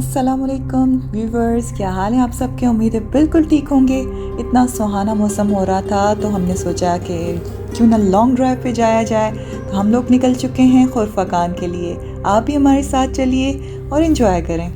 अस्सलामुअलैकुम व्यूवर्स, क्या हाल है आप सबके। उम्मीद है बिल्कुल ठीक होंगे। इतना सुहाना मौसम हो रहा था तो हमने सोचा कि क्यों ना लॉन्ग ड्राइव पे जाया जाए। तो हम लोग निकल चुके हैं खुरफकान के लिए। आप भी हमारे साथ चलिए और इन्जॉय करें।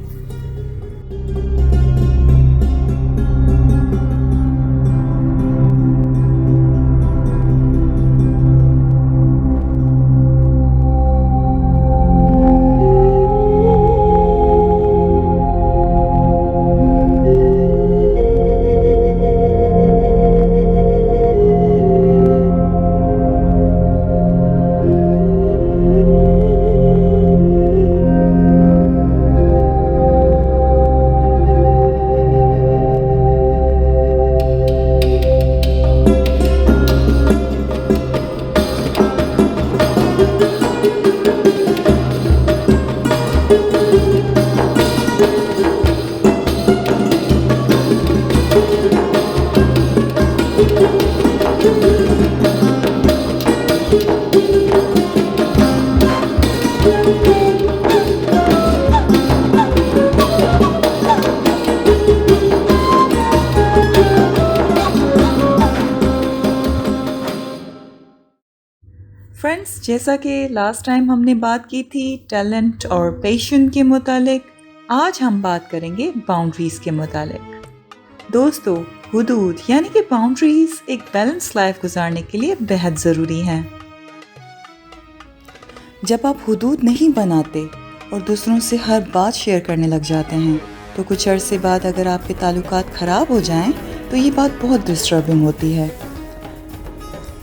फ्रेंड्स, जैसा कि लास्ट टाइम हमने बात की थी टैलेंट और पैशन के मुतालिक, आज हम बात करेंगे बाउंड्रीज के मुतालिक। दोस्तों, हुदूद यानी कि बाउंड्रीज एक बैलेंस लाइफ गुजारने के लिए बेहद ज़रूरी हैं। जब आप हुदूद नहीं बनाते और दूसरों से हर बात शेयर करने लग जाते हैं तो कुछ अरसे बाद अगर आपके ताल्लुकात ख़राब हो जाएं तो ये बात बहुत डिस्टर्बिंग होती है।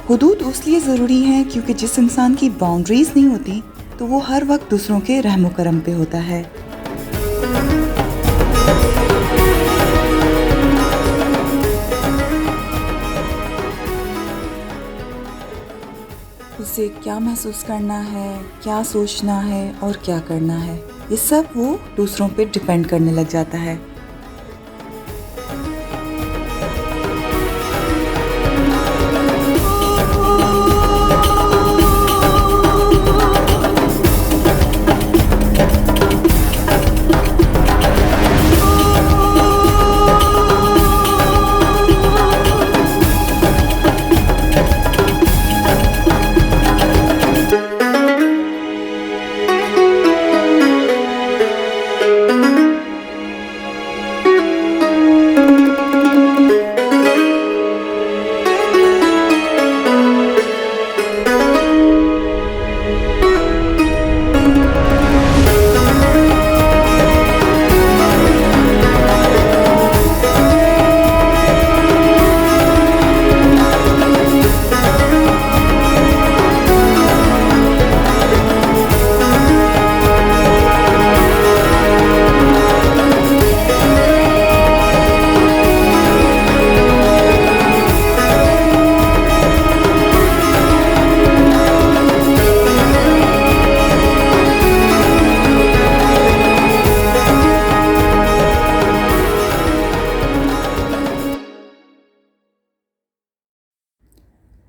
हुदूद इसलिए ज़रूरी है क्योंकि जिस इंसान की बाउंड्रीज़ नहीं होती तो वो हर वक्त दूसरों के रहमो करम पे होता है। उसे क्या महसूस करना है, क्या सोचना है और क्या करना है, ये सब वो दूसरों पे डिपेंड करने लग जाता है।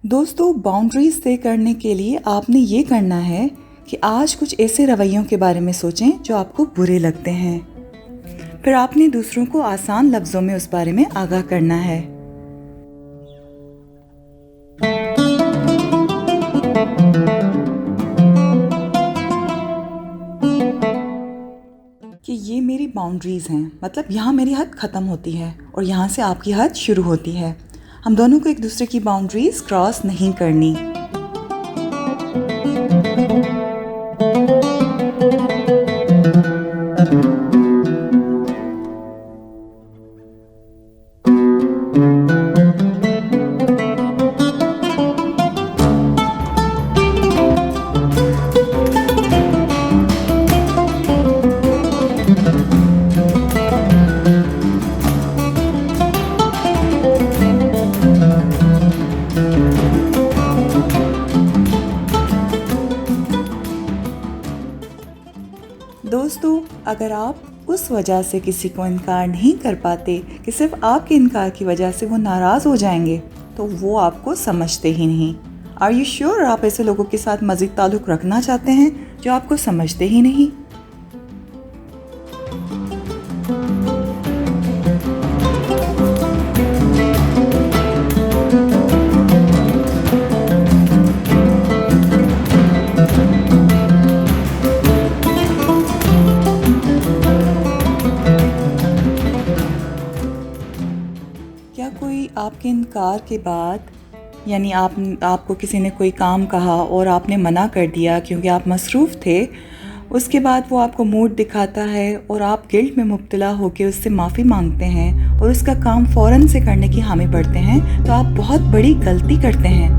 दोस्तों, बाउंड्रीज तय करने के लिए आपने ये करना है कि आज कुछ ऐसे रवैयों के बारे में सोचें जो आपको बुरे लगते हैं। फिर आपने दूसरों को आसान लफ्ज़ों में उस बारे में आगाह करना है। कि ये मेरी बाउंड्रीज हैं, मतलब यहाँ मेरी हद ख़त्म होती है और यहाँ से आपकी हद शुरू होती है। हम दोनों को एक दूसरे की बाउंड्रीज क्रॉस नहीं करनी। दोस्तों, अगर आप उस वजह से किसी को इनकार नहीं कर पाते कि सिर्फ आपके इनकार की वजह से वो नाराज़ हो जाएंगे तो वो आपको समझते ही नहीं। आर यू श्योर आप ऐसे लोगों के साथ मज़ीद ताल्लुक़ रखना चाहते हैं जो आपको समझते ही नहीं? आपके इनकार के बाद यानी आपको किसी ने कोई काम कहा और आपने मना कर दिया क्योंकि आप मसरूफ़ थे, उसके बाद वो आपको मूड दिखाता है और आप गिल्ट में मुब्तला होकर उससे माफ़ी मांगते हैं और उसका काम फ़ौरन से करने की हामी भरते हैं, तो आप बहुत बड़ी गलती करते हैं।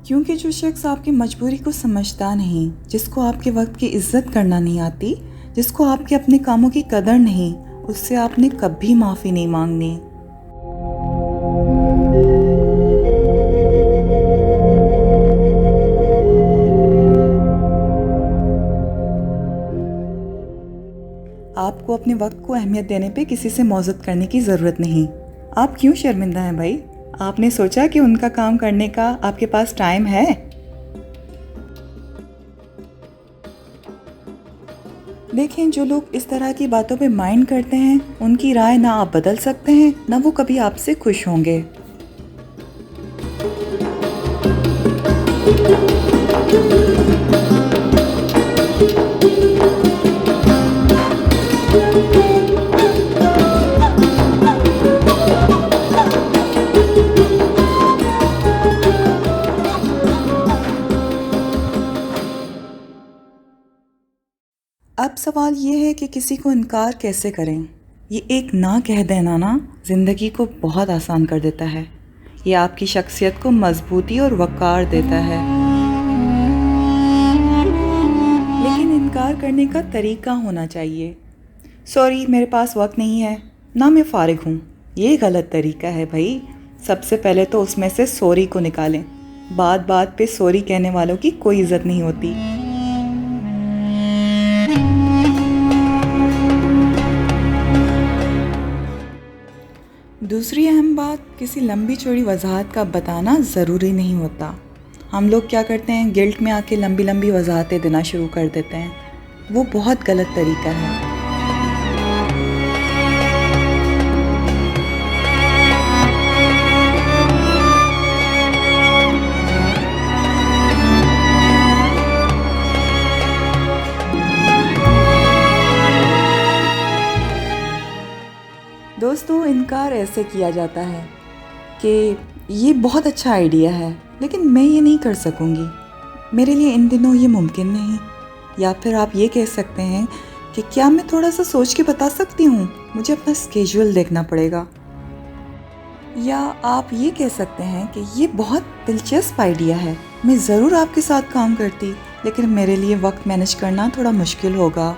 क्योंकि जो शख्स आपकी मजबूरी को समझता नहीं, जिसको आपके वक्त की इज़्ज़त करना नहीं आती, जिसको आपके अपने कामों की कदर नहीं, उससे आपने कभी माफ़ी नहीं मांगनी। आपको अपने वक्त को अहमियत देने पे किसी से मौजूद करने की ज़रूरत नहीं। आप क्यों शर्मिंदा हैं भाई? आपने सोचा कि उनका काम करने का आपके पास टाइम है? देखें, जो लोग इस तरह की बातों पे माइंड करते हैं, उनकी राय ना आप बदल सकते हैं, ना वो कभी आपसे खुश होंगे। अब सवाल ये है कि किसी को इनकार कैसे करें। ये एक ना कह देना ना ज़िंदगी को बहुत आसान कर देता है। ये आपकी शख्सियत को मजबूती और वक़ार देता है। लेकिन इनकार करने का तरीका होना चाहिए। सॉरी, मेरे पास वक्त नहीं है, ना मैं फ़ारिग हूँ, ये गलत तरीका है भाई। सबसे पहले तो उसमें से सॉरी को निकालें। बात बात पे सॉरी कहने वालों की कोई इज़्ज़त नहीं होती। दूसरी अहम बात, किसी लंबी चौड़ी वजाहत का बताना ज़रूरी नहीं होता। हम लोग क्या करते हैं, गिल्ट में आके लंबी लंबी वजाहतें देना शुरू कर देते हैं। वो बहुत गलत तरीका है। दोस्तों, इनकार ऐसे किया जाता है कि ये बहुत अच्छा आइडिया है, लेकिन मैं ये नहीं कर सकूँगी, मेरे लिए इन दिनों ये मुमकिन नहीं। या फिर आप ये कह सकते हैं कि क्या मैं थोड़ा सा सोच के बता सकती हूँ, मुझे अपना स्केड्यूल देखना पड़ेगा। या आप ये कह सकते हैं कि ये बहुत दिलचस्प आइडिया है, मैं ज़रूर आपके साथ काम करती, लेकिन मेरे लिए वक्त मैनेज करना थोड़ा मुश्किल होगा।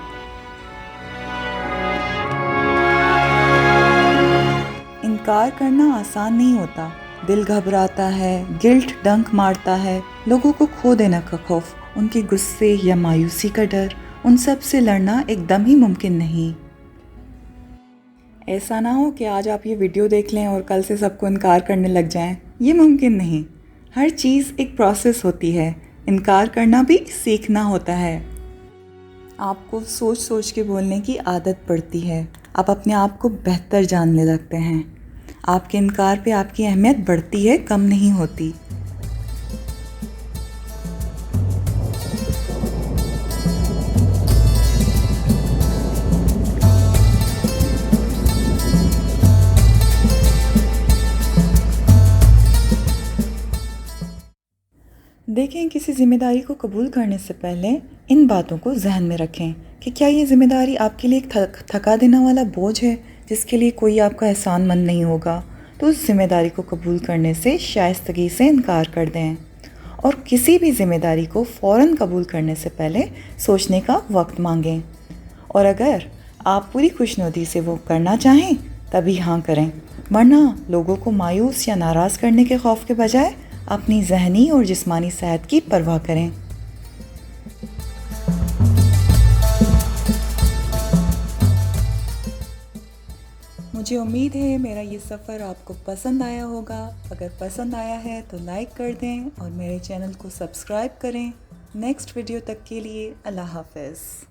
इनकार करना आसान नहीं होता। दिल घबराता है, गिल्ट डंक मारता है, लोगों को खो देने का खौफ, उनके गुस्से या मायूसी का डर, उन सब से लड़ना एकदम ही मुमकिन नहीं। ऐसा ना हो कि आज आप ये वीडियो देख लें और कल से सबको इनकार करने लग जाएं। ये मुमकिन नहीं। हर चीज़ एक प्रोसेस होती है। इनकार करना भी सीखना होता है। आपको सोच सोच के बोलने की आदत पड़ती है। आप अपने आप को बेहतर जानने लगते हैं। आपके इनकार पे आपकी अहमियत बढ़ती है, कम नहीं होती। देखें, किसी ज़िम्मेदारी को कबूल करने से पहले इन बातों को जहन में रखें कि क्या ये ज़िम्मेदारी आपके लिए एक थका देने वाला बोझ है जिसके लिए कोई आपका एहसानमंद नहीं होगा। तो उस ज़िम्मेदारी को कबूल करने से शाइस्तगी से इनकार कर दें। और किसी भी ज़िम्मेदारी को फ़ौरन कबूल करने से पहले सोचने का वक्त मांगें। और अगर आप पूरी खुशनुदी से वो करना चाहें तभी हाँ करें, वरना लोगों को मायूस या नाराज़ करने के खौफ के बजाय अपनी ज़हनी और जिस्मानी सेहत की परवाह करें। मुझे उम्मीद है मेरा ये सफ़र आपको पसंद आया होगा। अगर पसंद आया है तो लाइक कर दें और मेरे चैनल को सब्सक्राइब करें। नेक्स्ट वीडियो तक के लिए अल्लाह हाफ़िज़।